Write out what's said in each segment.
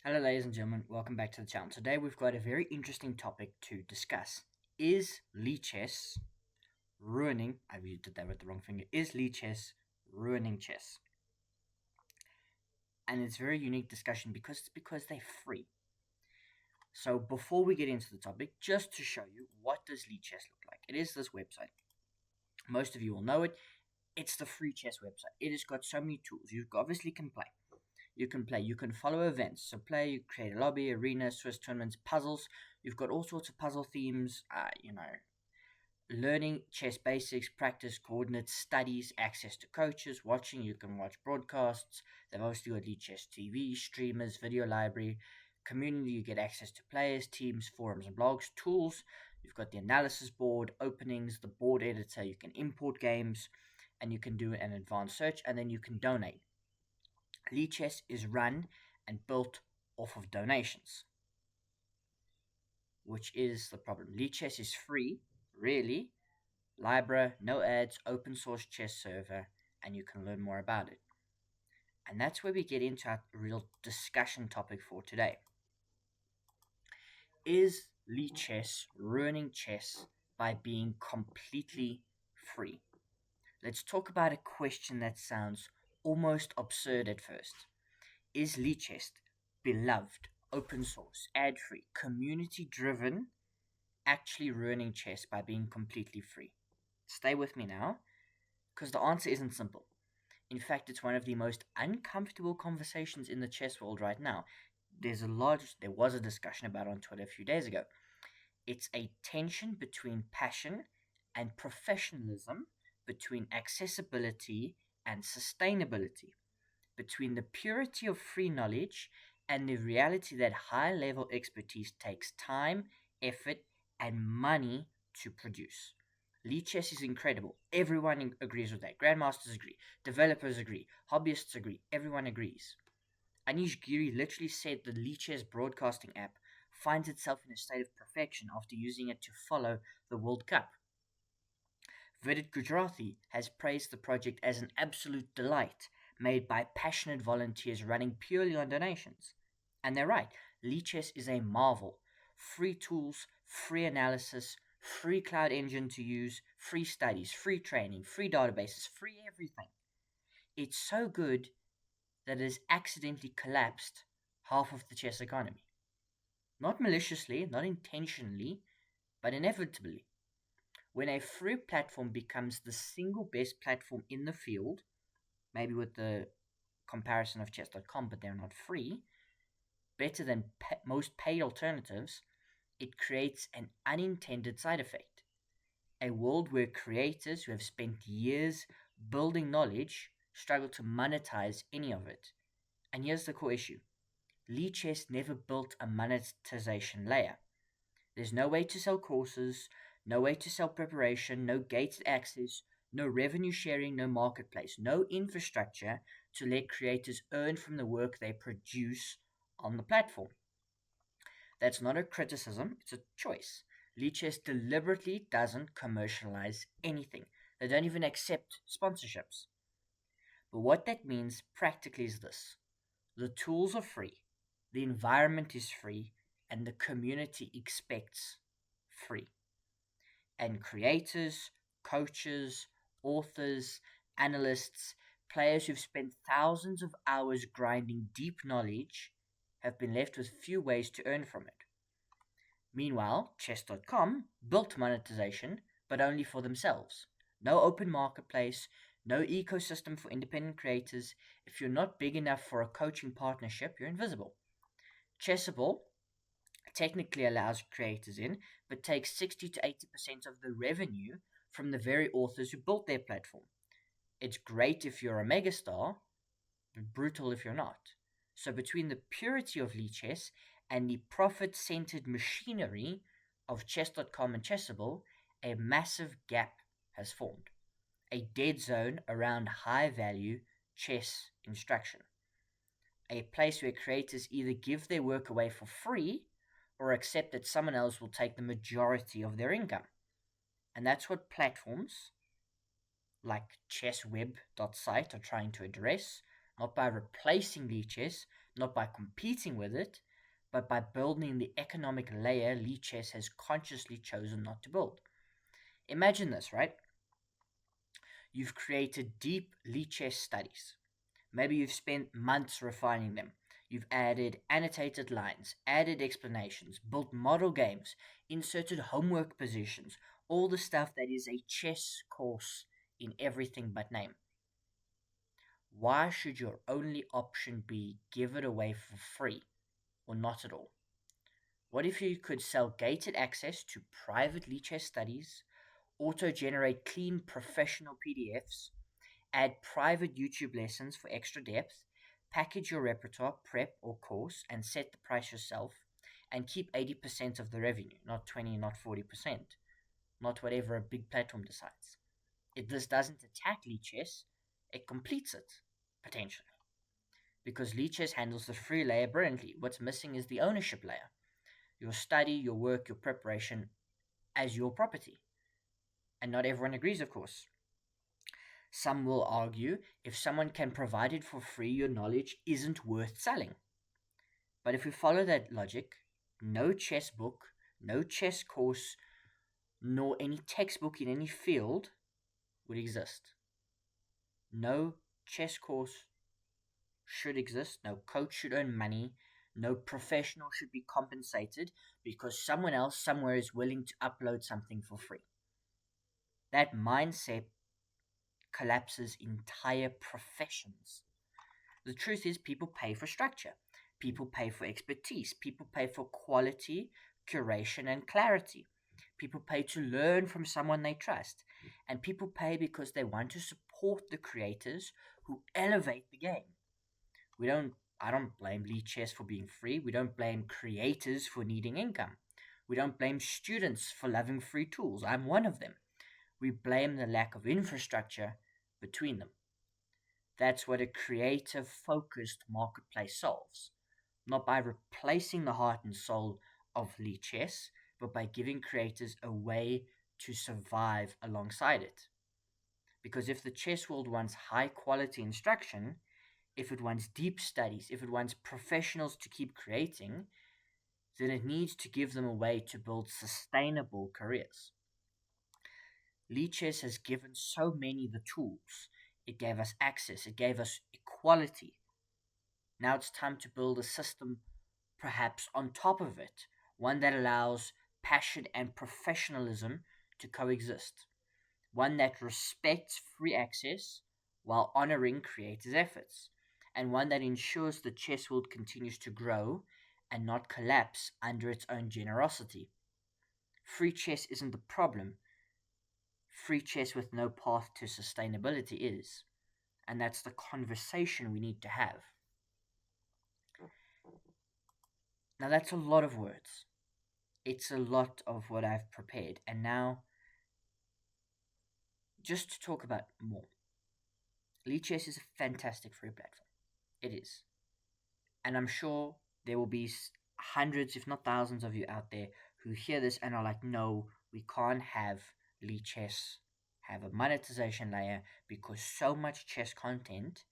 Hello, ladies and gentlemen. Welcome back to the channel. Today we've got a very interesting topic to discuss. Is Lichess ruining? I really did that with the wrong finger. Is Lichess ruining chess? And it's a very unique discussion because they're free. So before we get into the topic, just to show you what does Lichess look like, it is this website. Most of you will know it. It's the free chess website. It has got so many tools. You obviously can play. You can play. You can follow events. So play, you create a lobby, arena, Swiss tournaments, puzzles. You've got all sorts of puzzle themes. Learning chess basics, practice, coordinates, studies, access to coaches, watching. You can watch broadcasts. They've obviously got Lead Chess TV, streamers, video library, community. You get access to players, teams, forums, and blogs. Tools. You've got the analysis board, openings, the board editor. You can import games, and you can do an advanced search, and then you can donate. Lichess is run and built off of donations, which is the problem. Lichess is free, really. Libra, no ads, open source chess server, and you can learn more about it. And that's where we get into our real discussion topic for today. Is Lichess ruining chess by being completely free? Let's talk about a question that sounds almost absurd at first. Is Lichess beloved, open source, ad free, community driven, actually ruining chess by being completely free? Stay with me now, because the answer isn't simple. In fact, it's one of the most uncomfortable conversations in the chess world right now. There was a discussion about it on Twitter a few days ago. It's a tension between passion and professionalism, between accessibility and sustainability, between the purity of free knowledge and the reality that high level expertise takes time, effort, and money to produce. Lichess is incredible. Everyone agrees with that. Grandmasters agree. Developers agree. Hobbyists agree. Everyone agrees. Anish Giri literally said the Lichess broadcasting app finds itself in a state of perfection after using it to follow the World Cup. Vidit Gujarati has praised the project as an absolute delight made by passionate volunteers running purely on donations. And they're right, Lichess is a marvel. Free tools, free analysis, free cloud engine to use, free studies, free training, free databases, free everything. It's so good that it has accidentally collapsed half of the chess economy. Not maliciously, not intentionally, but inevitably. When a free platform becomes the single best platform in the field, maybe with the comparison of chess.com, but they're not free, better than most paid alternatives, it creates an unintended side effect. A world where creators who have spent years building knowledge struggle to monetize any of it. And here's the core issue. Lichess never built a monetization layer. There's no way to sell courses, no way to sell preparation, no gated access, no revenue sharing, no marketplace, no infrastructure to let creators earn from the work they produce on the platform. That's not a criticism, it's a choice. Lichess deliberately doesn't commercialize anything. They don't even accept sponsorships. But what that means practically is this: the tools are free, the environment is free, and the community expects free. And creators, coaches, authors, analysts, players who've spent thousands of hours grinding deep knowledge have been left with few ways to earn from it. Meanwhile, chess.com built monetization, but only for themselves. No open marketplace, no ecosystem for independent creators. If you're not big enough for a coaching partnership, you're invisible. Chessable technically allows creators in, but takes 60 to 80% of the revenue from the very authors who built their platform. It's great if you're a megastar, but brutal if you're not. So between the purity of Lichess and the profit-centered machinery of chess.com and Chessable, a massive gap has formed. A dead zone around high-value chess instruction. A place where creators either give their work away for free or accept that someone else will take the majority of their income. And that's what platforms like ChessWeb.site are trying to address, not by replacing Lichess, not by competing with it, but by building the economic layer Lichess has consciously chosen not to build. Imagine this, right? You've created deep Lichess studies. Maybe you've spent months refining them. You've added annotated lines, added explanations, built model games, inserted homework positions, all the stuff that is a chess course in everything but name. Why should your only option be give it away for free or not at all? What if you could sell gated access to private Lichess studies, auto generate clean professional PDFs, add private YouTube lessons for extra depth, package your repertoire, prep, or course, and set the price yourself, and keep 80% of the revenue, not 20, not 40%, not whatever a big platform decides. If this doesn't attack Lichess, it completes it, potentially. Because Lichess handles the free layer brilliantly. What's missing is the ownership layer. Your study, your work, your preparation as your property. And not everyone agrees, of course. Some will argue if someone can provide it for free, your knowledge isn't worth selling. But if we follow that logic, no chess book, no chess course, nor any textbook in any field would exist. No chess course should exist, no coach should earn money, no professional should be compensated because someone else somewhere is willing to upload something for free. That mindset collapses entire professions. The truth is, people pay for structure, people pay for expertise, people pay for quality, curation, and clarity. People pay to learn from someone they trust, and people pay because they want to support the creators who elevate the game. We don't I don't blame Lichess for being free. We don't blame creators for needing income. We don't blame students for loving free tools. I'm one of them. We blame the lack of infrastructure between them. That's what a creative focused marketplace solves. Not by replacing the heart and soul of Lichess, but by giving creators a way to survive alongside it. Because if the chess world wants high quality instruction, if it wants deep studies, if it wants professionals to keep creating, then it needs to give them a way to build sustainable careers. Lichess has given so many the tools. It gave us access, it gave us equality. Now it's time to build a system perhaps on top of it, one that allows passion and professionalism to coexist, one that respects free access while honoring creators' efforts, and one that ensures the chess world continues to grow and not collapse under its own generosity. Free chess isn't the problem, free chess with no path to sustainability is. And that's the conversation we need to have. Now, that's a lot of words. It's a lot of what I've prepared. And now, just to talk about more. Lichess is a fantastic free platform. It is. And I'm sure there will be hundreds, if not thousands, of you out there who hear this and are like, no, we can't have Lichess have a monetization layer because so much chess content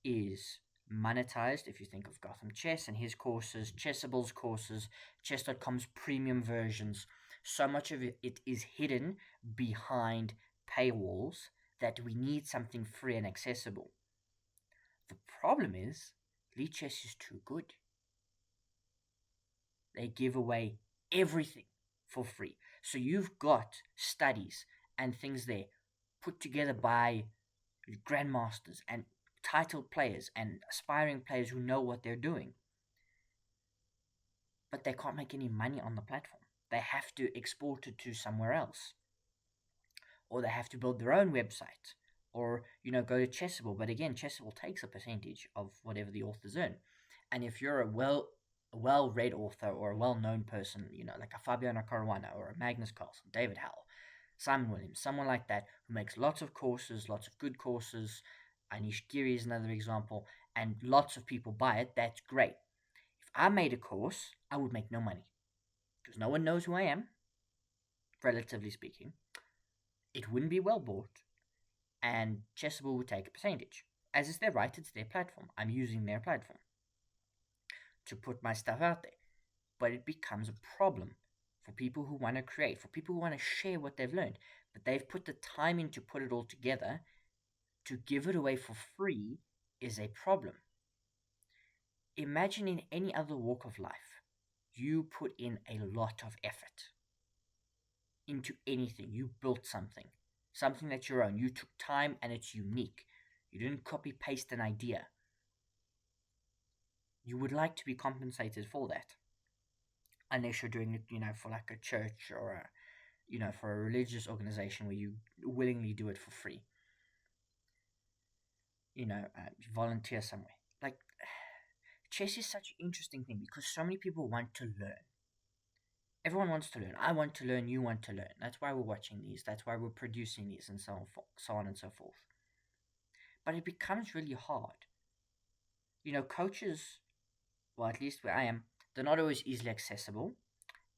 is monetized. If you think of Gotham Chess and his courses, Chessable's courses, Chess.com's premium versions, so much of it is hidden behind paywalls that we need something free and accessible. The problem is, Lichess is too good. They give away everything for free. So you've got studies and things there put together by grandmasters and titled players and aspiring players who know what they're doing. But they can't make any money on the platform. They have to export it to somewhere else. Or they have to build their own website. Or, go to Chessable. But again, Chessable takes a percentage of whatever the authors earn. And if you're a well-read author or a well-known person, like a Fabiano Caruana or a Magnus Carlsen, David Howell, Simon Williams, someone like that who makes lots of courses, lots of good courses. Anish Giri is another example, and lots of people buy it. That's great. If I made a course, I would make no money because no one knows who I am, relatively speaking. It wouldn't be well bought, and Chessable would take a percentage. As is their right, it's their platform. I'm using their platform. to put my stuff out there. But it becomes a problem for people who want to create, for people who want to share what they've learned. But they've put the time in to put it all together. To give it away for free is a problem. Imagine in any other walk of life, you put in a lot of effort into anything. You built something that's your own. You took time and it's unique. You didn't copy paste an idea. You would like to be compensated for that, unless you're doing it, for like a church or for a religious organization where you willingly do it for free. Volunteer somewhere. Like, chess is such an interesting thing because so many people want to learn. Everyone wants to learn. I want to learn. You want to learn. That's why we're watching these. That's why we're producing these, and so on and so forth. But it becomes really hard. Coaches, well, at least where I am, they're not always easily accessible,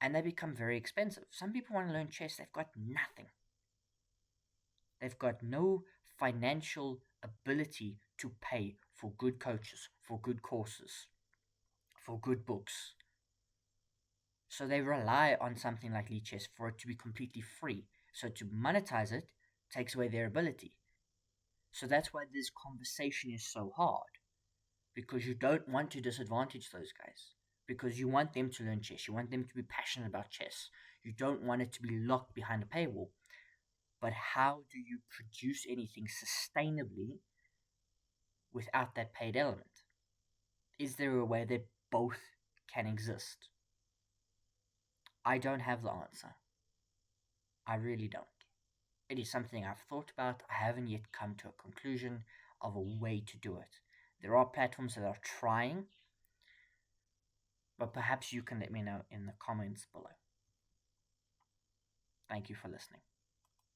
and they become very expensive. Some people want to learn chess. They've got nothing. They've got no financial ability to pay for good coaches, for good courses, for good books. So they rely on something like Lichess for it to be completely free. So to monetize it takes away their ability. So that's why this conversation is so hard, because you don't want to disadvantage those guys, because you want them to learn chess. You want them to be passionate about chess. You don't want it to be locked behind a paywall. But how do you produce anything sustainably without that paid element? Is there a way that both can exist? I don't have the answer. I really don't. It is something I've thought about. I haven't yet come to a conclusion of a way to do it. There are platforms that are trying, but perhaps you can let me know in the comments below. Thank you for listening.